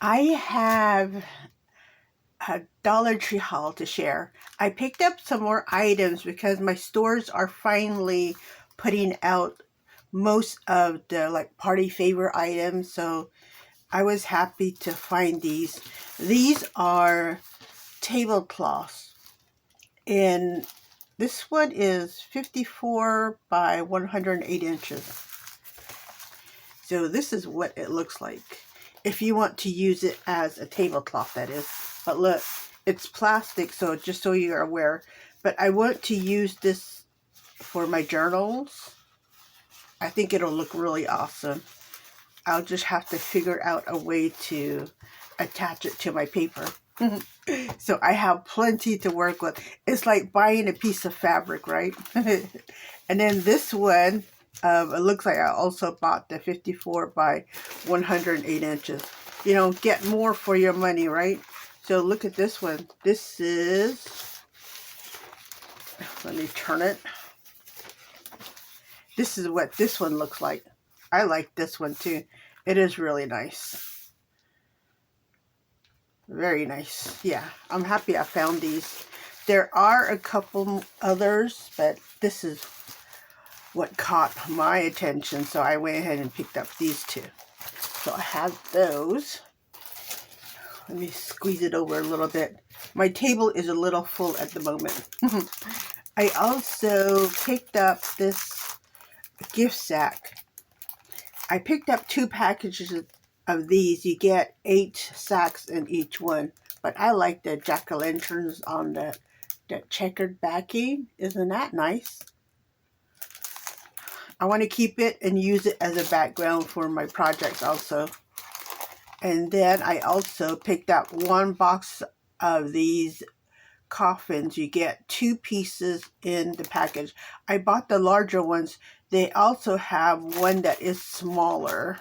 I have a Dollar Tree haul to share. I picked up some more items because my stores are finally putting out most of the like party favor items. So I was happy to find these. These are tablecloths, and this one is 54 by 108 inches. So this is what it looks like. If you want to use it as a tablecloth, that is. But look, it's plastic, so just so you're aware. But I want to use this for my journals. I think it'll look really awesome. I'll just have to figure out a way to attach it to my paper. So I have plenty to work with. It's like buying a piece of fabric, right? And then this one, it looks like I also bought the 54 by 108 inches. You know, get more for your money, right? So look at this one. This is, let me turn it. This is what this one looks like. I like this one too. It is really nice. Very nice. Yeah, I'm happy I found these. There are a couple others, but this is what caught my attention, so I went ahead and picked up these two. So I have those. Let me squeeze it over a little bit. My table is a little full at the moment. I also picked up this gift sack. I picked up 2 packages of these. You get 8 sacks in each one. But I like the jack-o'-lanterns on the checkered backing. Isn't that nice? I want to keep it and use it as a background for my projects also. And then I also picked up 1 box of these coffins. You get 2 pieces in the package. I bought the larger ones. They also have one that is smaller.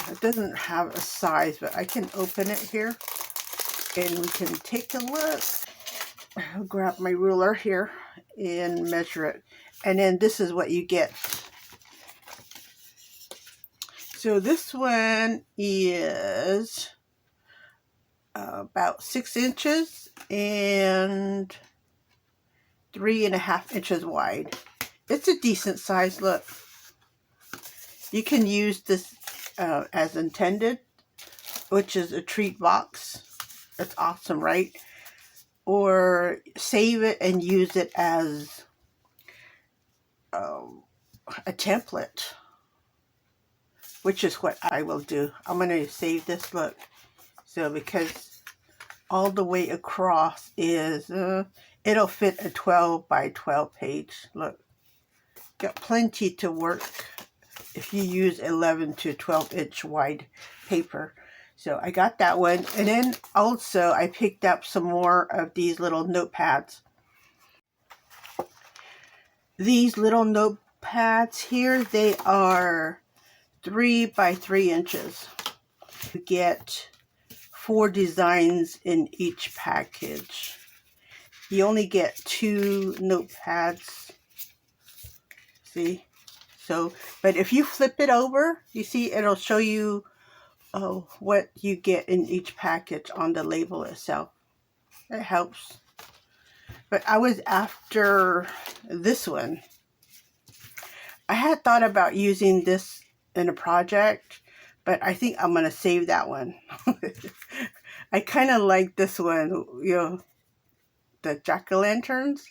It doesn't have a size, but I can open it here and we can take a look. I'll grab my ruler here and measure it. And then this is what you get. So this one is about 6 inches and 3.5 inches wide. It's a decent size. Look, you can use this as intended, which is a treat box. It's awesome, right? Or save it and use it as a template, which is what I will do. I'm going to save this, look. So because all the way across is, it'll fit a 12 by 12 page. Look, got plenty to work if you use 11 to 12 inch wide paper. So I got that one. And then also I picked up some more of these little notepads. These little notepads here, they are 3 by 3 inches. You get 4 designs in each package. You only get 2 notepads. See? So, but if you flip it over, you see it'll show you what you get in each package on the label itself. It helps. But I was after this one. I had thought about using this in a project, but I think I'm going to save that one. I kind of like this one, you know, the jack-o'-lanterns.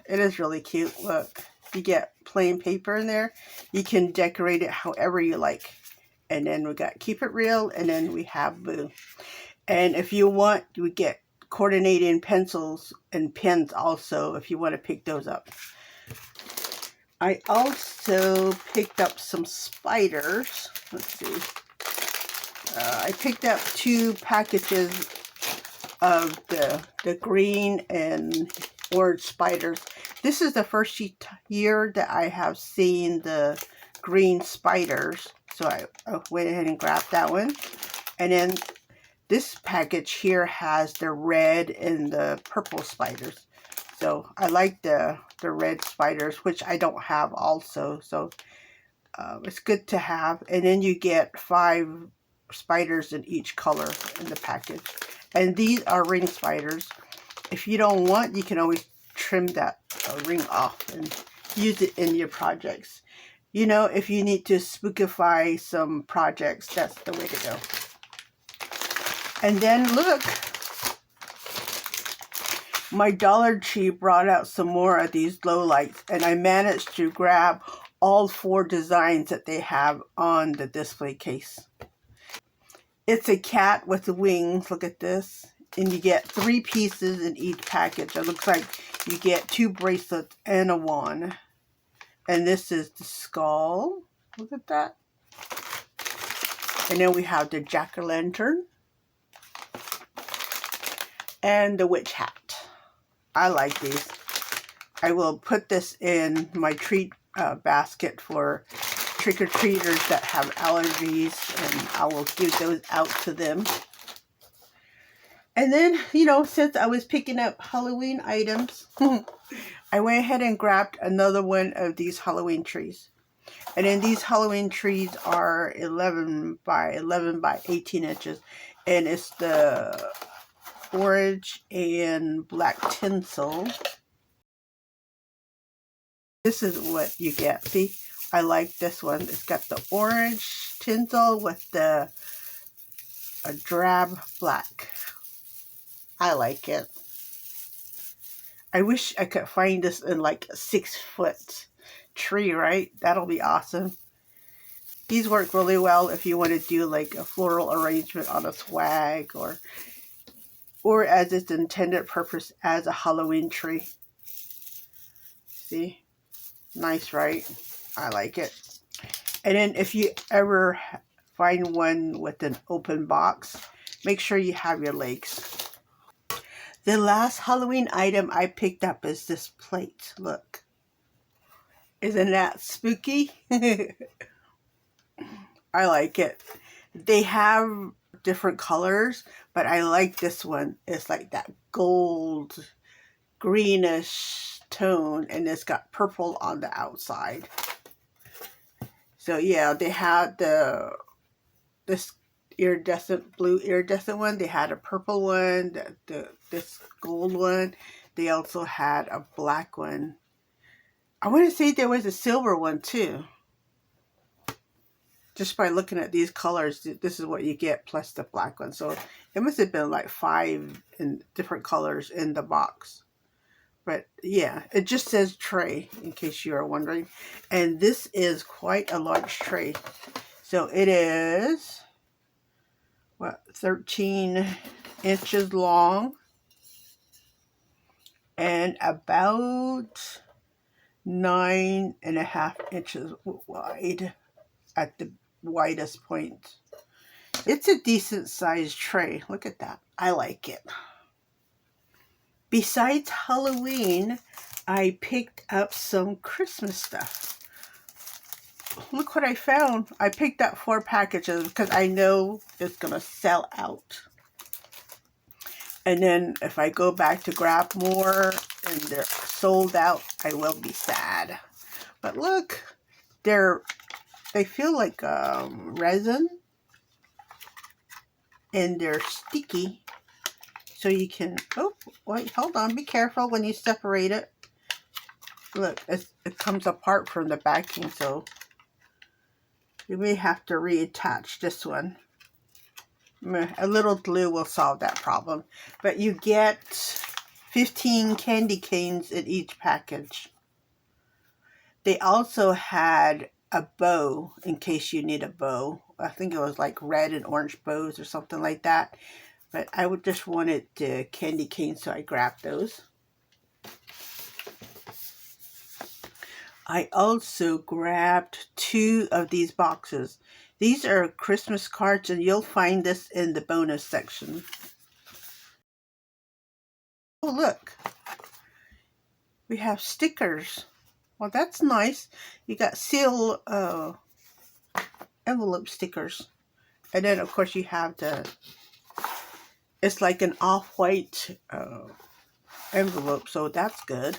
It is really cute. Look, you get plain paper in there. You can decorate it however you like. And then we got Keep It Real, and then we have Boo. And if you want, we get coordinating pencils and pens also, if you want to pick those up. I also picked up some spiders. Let's see. I picked up 2 packages of the green and orange spiders. This is the first year that I have seen the green spiders. So I went ahead and grabbed that one. And then this package here has the red and the purple spiders. So I like the red spiders, which I don't have also. So It's good to have. And then you get 5 spiders in each color in the package. And these are ring spiders. If you don't want, you can always trim that ring off and use it in your projects. You know, if you need to spookify some projects, that's the way to go. And then look, my Dollar Tree brought out some more of these lowlights, and I managed to grab all 4 designs that they have on the display case. It's a cat with the wings. Look at this. And you get 3 pieces in each package. It looks like you get 2 bracelets and a wand. And this is the skull. Look at that. And then we have the jack-o'-lantern. And the witch hat. I like these. I will put this in my treat basket for trick-or-treaters that have allergies, and I will give those out to them. And then, you know, since I was picking up Halloween items, I went ahead and grabbed another one of these Halloween trees. And then these Halloween trees are 11 by 11 by 18 inches. And it's the orange and black tinsel. This is what you get. See, I like this one. It's got the orange tinsel with the drab black. I like it. I wish I could find this in like a 6-foot tree, right? That'll be awesome. These work really well if you want to do like a floral arrangement on a swag, or as its intended purpose as a Halloween tree. See? Nice, right? I like it. And then if you ever find one with an open box, make sure you have your legs. The last Halloween item I picked up is this plate. Look. Isn't that spooky? I like it. They have different colors, but I like this one. It's like that gold, greenish tone, and it's got purple on the outside. So yeah, they had this iridescent, blue iridescent one. They had a purple one, this gold one. They also had a black one. I want to say there was a silver one too. Just by looking at these colors, this is what you get plus the black one. So it must have been like 5 in different colors in the box. But yeah, it just says tray in case you are wondering. And this is quite a large tray. So it is, what, 13 inches long and about 9.5 inches wide at the widest point. It's a decent sized tray. Look at that. I like it. Besides Halloween, I picked up some Christmas stuff. Look what I found. I picked up 4 packages because I know it's going to sell out. And then if I go back to grab more and they're sold out, I will be sad. But look, they feel like resin, and they're sticky. So you can, oh, wait, hold on, be careful when you separate it. Look, it comes apart from the backing, so you may have to reattach this one. A little glue will solve that problem. But you get 15 candy canes in each package. They also had a bow in case you need a bow. I think it was like red and orange bows or something like that. But I just wanted candy canes, so I grabbed those. I also grabbed 2 of these boxes. These are Christmas cards, and you'll find this in the bonus section. Oh, look. We have stickers. Well, that's nice. You got seal envelope stickers. And then, of course, you have it's like an off-white envelope, so that's good.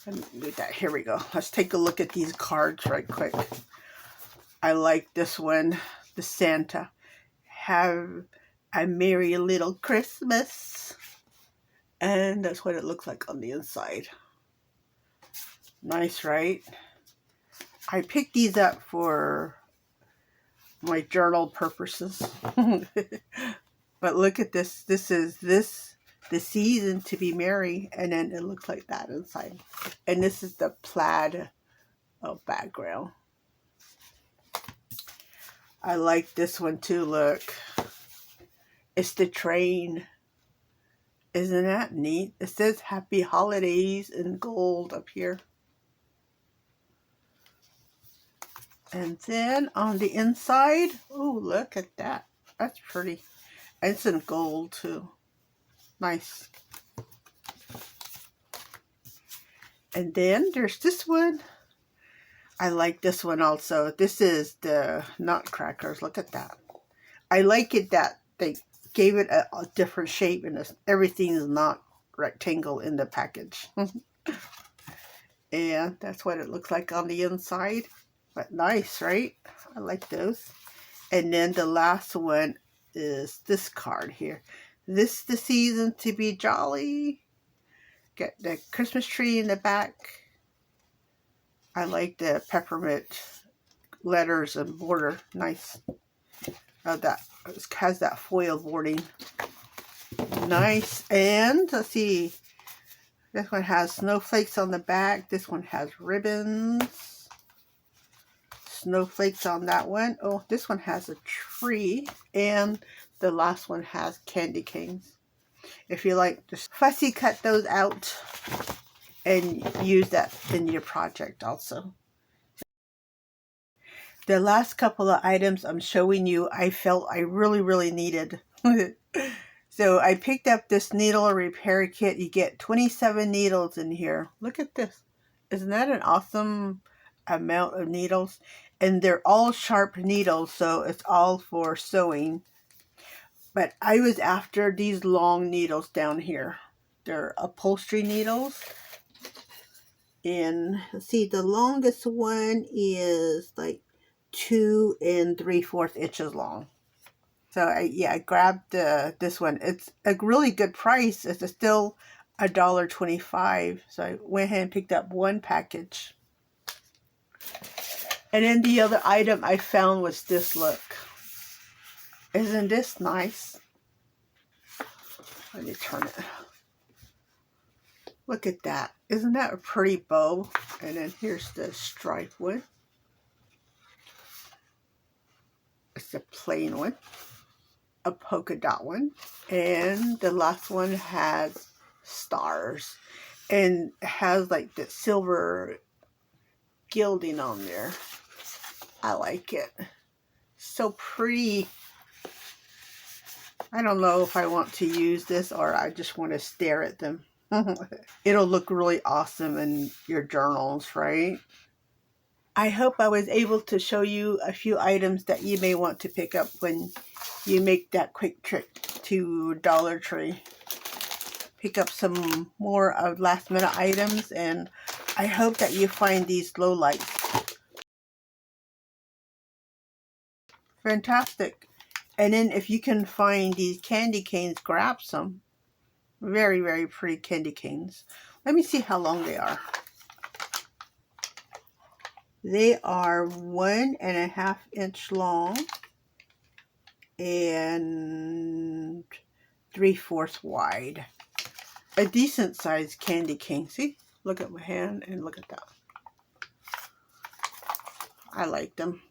Let me do that. Here we go. Let's take a look at these cards right quick. I like this one, the Santa. Have a merry little Christmas. And that's what it looks like on the inside. Nice, right? I picked these up for my journal purposes. But look at this. This is the season to be merry. And then it looks like that inside. And this is the plaid background. I like this one too. Look. It's the train. Isn't that neat? It says Happy Holidays in gold up here. And then on the inside, oh, look at that. That's pretty. It's in gold too. Nice. And then there's this one. I like this one also. This is the nutcrackers. Look at that. I like it that they gave it a different shape and everything is not rectangle in the package. And that's what it looks like on the inside. But nice, right? I like those. And then the last one is this card here. This the season to be jolly. Get the Christmas tree in the back. I like the peppermint letters and border. Nice. That has that foil boarding. Nice. And let's see. This one has snowflakes on the back. This one has ribbons. Snowflakes on that one. Oh, this one has a tree. And the last one has candy canes. If you like, just fussy cut those out and use that in your project also. The last couple of items I'm showing you, I felt I really needed. So I picked up this needle repair kit. You get 27 needles in here. Look at this. Isn't that an awesome amount of needles? And they're all sharp needles, so it's all for sewing. But I was after these long needles down here. They're upholstery needles. And let's see, the longest one is like 2 3/4 inches long. So I grabbed this one. It's a really good price. It's still $1.25. So I went ahead and picked up one package. And then the other item I found was this. Look, isn't this nice? Let me turn it. Look at that. Isn't that a pretty bow? And then here's the stripe one. It's a plain one, a polka dot one, and the last one has stars and has like the silver gilding on there. I like it. So pretty. I don't know if I want to use this or I just want to stare at them. It'll look really awesome in your journals, right? I hope I was able to show you a few items that you may want to pick up when you make that quick trip to Dollar Tree. Pick up some more of last minute items, and I hope that you find these lowlights fantastic. And then if you can find these candy canes, grab some. Very pretty candy canes. Let me see how long they are. They are 1.5 inch long and 3/4 wide. A decent sized candy cane. See? Look at my hand and look at that. I like them.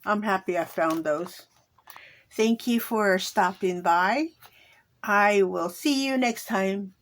I'm happy I found those. Thank you for stopping by. I will see you next time.